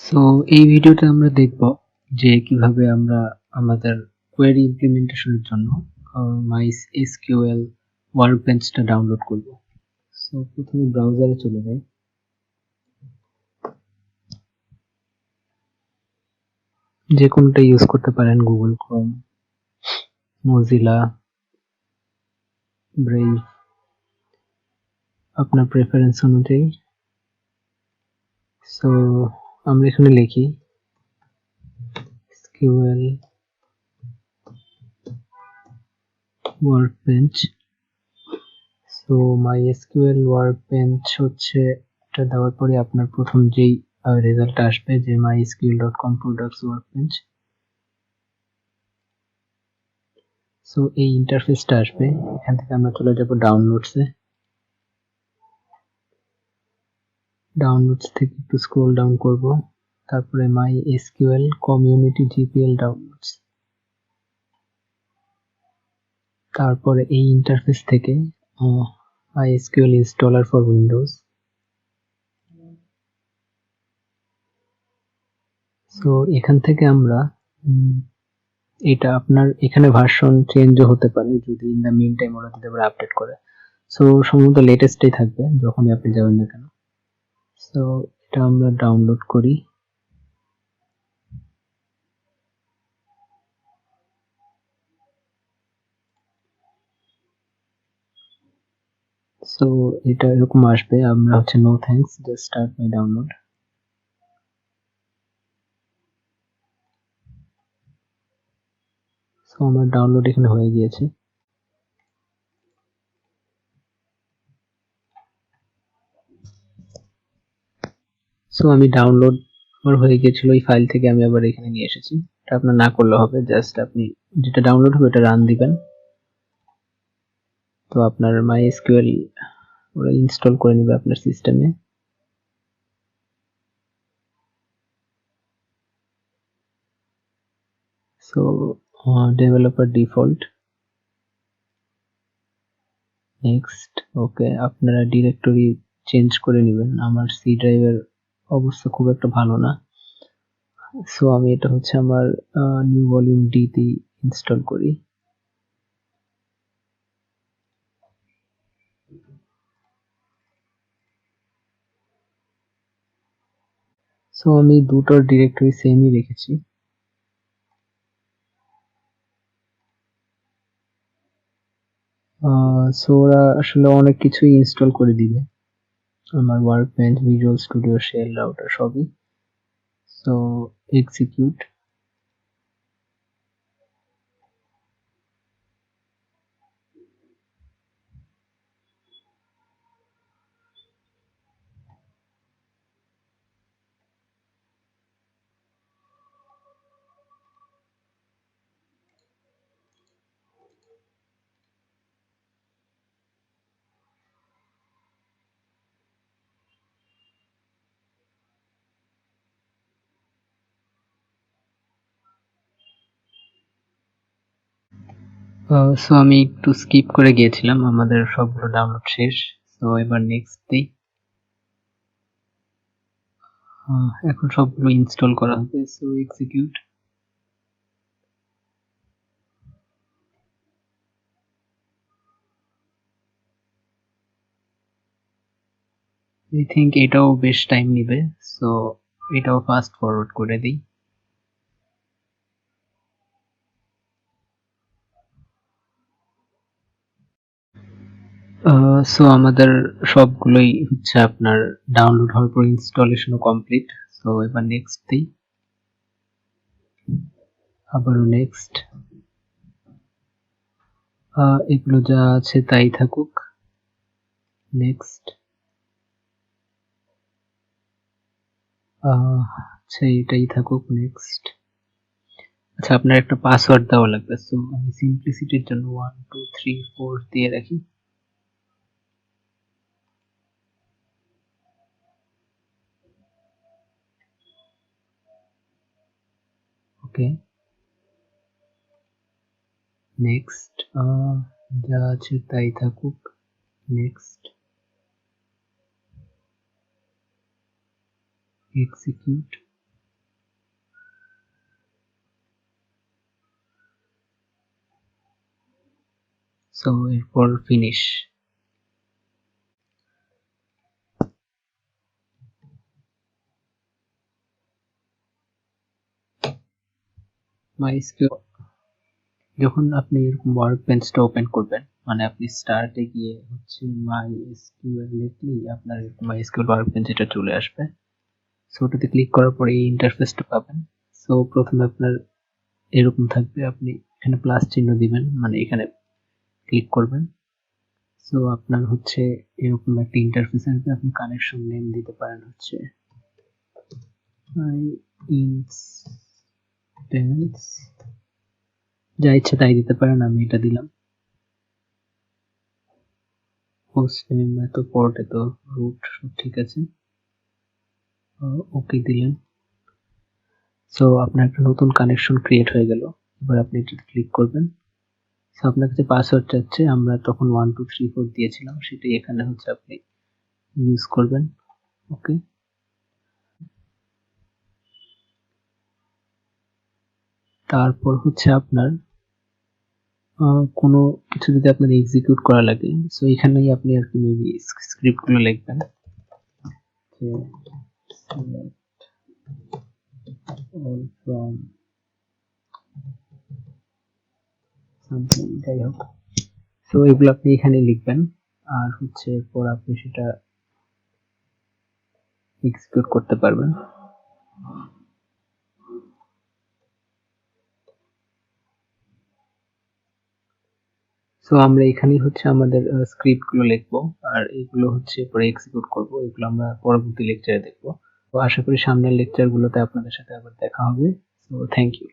So এই ভিডিওতে আমরা দেখব যে কিভাবে আমরা আমাদের কোয়েরি ইমপ্লিমেন্টেশনের জন্য MySQL ওয়ার্কবেঞ্চটা ডাউনলোড করব। সো প্রথমে ব্রাউজারে চলে যাই। যে কোনটা ইউজ করতে পারেন, গুগল ক্রোম, মজিলা, ব্রেভ, আপনার প্রেফারেন্স অনুযায়ী। সো আমরা এখানে লিখি SQL Workbench। So MySQL Workbench হচ্ছে এটা দেওয়ার পরে আপনার প্রথম যেই রেজাল্ট আসবে যে mysql.com products workbench। সো এই ইন্টারফেসটা আসবে। এখান থেকে আমরা চলে যাব ডাউনলোডসে। ডাউনলোডস থেকে একটু স্ক্রল ডাউন করব, তারপরে MySQL community GPL ডাউনলোডস। তারপরে এই ইন্টারফেস থেকে MySQL installer for Windows। So এখান থেকে আমরা এটা আপনার এখানে ভার্সন চেঞ্জও হতে পারে যদি ইন দ্য মিন টাইম ওরা যদি আবার আপডেট করে। সো সম্ভবত লেটেস্টেই থাকবে যখনই আপনি যাবেন না কেন। সো এটা আমরা ডাউনলোড করি। সো এটা এরকম আসবে, আমরা হচ্ছে no thanks, just start my download. So আমার ডাউনলোড এখানে হয়ে গিয়েছে। সো আমি ডাউনলোড আমার হয়ে গিয়েছিল, এই ফাইল থেকে আমি আবার এখানে নিয়ে এসেছি। এটা আপনার না করলে হবে, জাস্ট আপনি যেটা ডাউনলোড হবে এটা রান দিবেন। তো আপনার MySQL ওরা ইনস্টল করে নেবে আপনার সিস্টেমে। So developer default, next. Okay, আপনারা ডিরেক্টরি চেঞ্জ করে নেবেন। আমার সি ড্রাইভের অবস্থা খুব একটা ভালো না। সো আমি এটা হচ্ছে আমার নিউ ভলিউম ডি তে ইনস্টল করি। সো আমি দুটোর ডিরেক্টরি সেমই রেখেছি। সো ওরা আসলে অনেক কিছুই ইনস্টল করে দিবে, আমার workbench, visual studio, shell, router সবই। So execute. সো আমি একটু স্কিপ করে গিয়েছিলাম, আমাদের সবগুলো ডাউনলোড শেষ। সো এবার নেক্সট দিই। এখন সবগুলো ইনস্টল করা হবে। So execute. আই থিঙ্ক এটাও বেশ টাইম নিবে, সো এটাও ফাস্ট ফরওয়ার্ড করে দিই। সো আমাদের সবগুলোই হচ্ছে আপনার ডাউনলোড হওয়ার পর ইনস্টলেশনও কমপ্লিট। সো এবার নেক্সট দিই, আবারও নেক্সট। এগুলো যা আছে তাই থাকুক, নেক্সট। আচ্ছা এটাই থাকুক, নেক্সট। আচ্ছা আপনার একটা পাসওয়ার্ড দেওয়া লাগবে, সো আমি সিম্পলিসিটির জন্য 1 2 3 4 দিয়ে রাখি। ওকে, নেক্সট। যা আছে তাই থাকুক, নেক্সট। এক্সিকিউট। সো এরপর ফিনিশ। MySQL যখন আপনি এরকম ওয়ার্কবেঞ্চটা ওপেন করবেন, মানে আপনি স্টার্টে গিয়ে হচ্ছে MySQL লিখলেই আপনার MySQL ওয়ার্কবেঞ্চ এটা চলে আসবে। সো ওটাতে ক্লিক করার পরে এই ইন্টারফেসটা পাবেন। সো প্রথমে আপনার এরকম থাকবে, আপনি এখানে প্লাস চিহ্ন দিবেন, মানে এখানে ক্লিক করবেন। সো আপনার হচ্ছে এরকম একটা ইন্টারফেস আসবে, আপনি কানেকশন নেম দিতে পারেন হচ্ছে ইনস্ট্যান্স, যা ইচ্ছা তাই দিতে পারেন, আমি এটা দিলাম। হোস্ট নেম এত, পোর্ট এত, রুট সব ঠিক আছে, ওকে দিলেন। সো আপনার একটা নতুন কানেকশন ক্রিয়েট হয়ে গেল। এবার আপনি এটা ক্লিক করবেন। সো আপনার কাছে পাসওয়ার্ড চাচ্ছে, আমরা তখন 1 2 3 4 দিয়েছিলাম, সেটাই এখানে হচ্ছে আপনি ইউজ করবেন। ওকে, তারপর হচ্ছে আপনার কোনো কিছু যদি আপনার এক্সিকিউট করা লাগে, সো এখানেই আপনি আর কি মেবি স্ক্রিপ্টগুলো লিখবেন, যে all from something, যাই হোক। সো এগুলো আপনি এখানে লিখবেন, আর হচ্ছে এরপর আপনি সেটা এক্সিকিউট করতে পারবেন। সো আমরা এখানেই হচ্ছে আমাদের স্ক্রিপ্টগুলো লিখবো, আর এগুলো হচ্ছে পরে এক্সিকিউট করব, এগুলো আমরা পরবর্তী লেকচারে দেখবো। তো আশা করি সামনের লেকচারগুলোতে আপনাদের সাথে আবার দেখা হবে। So thank you.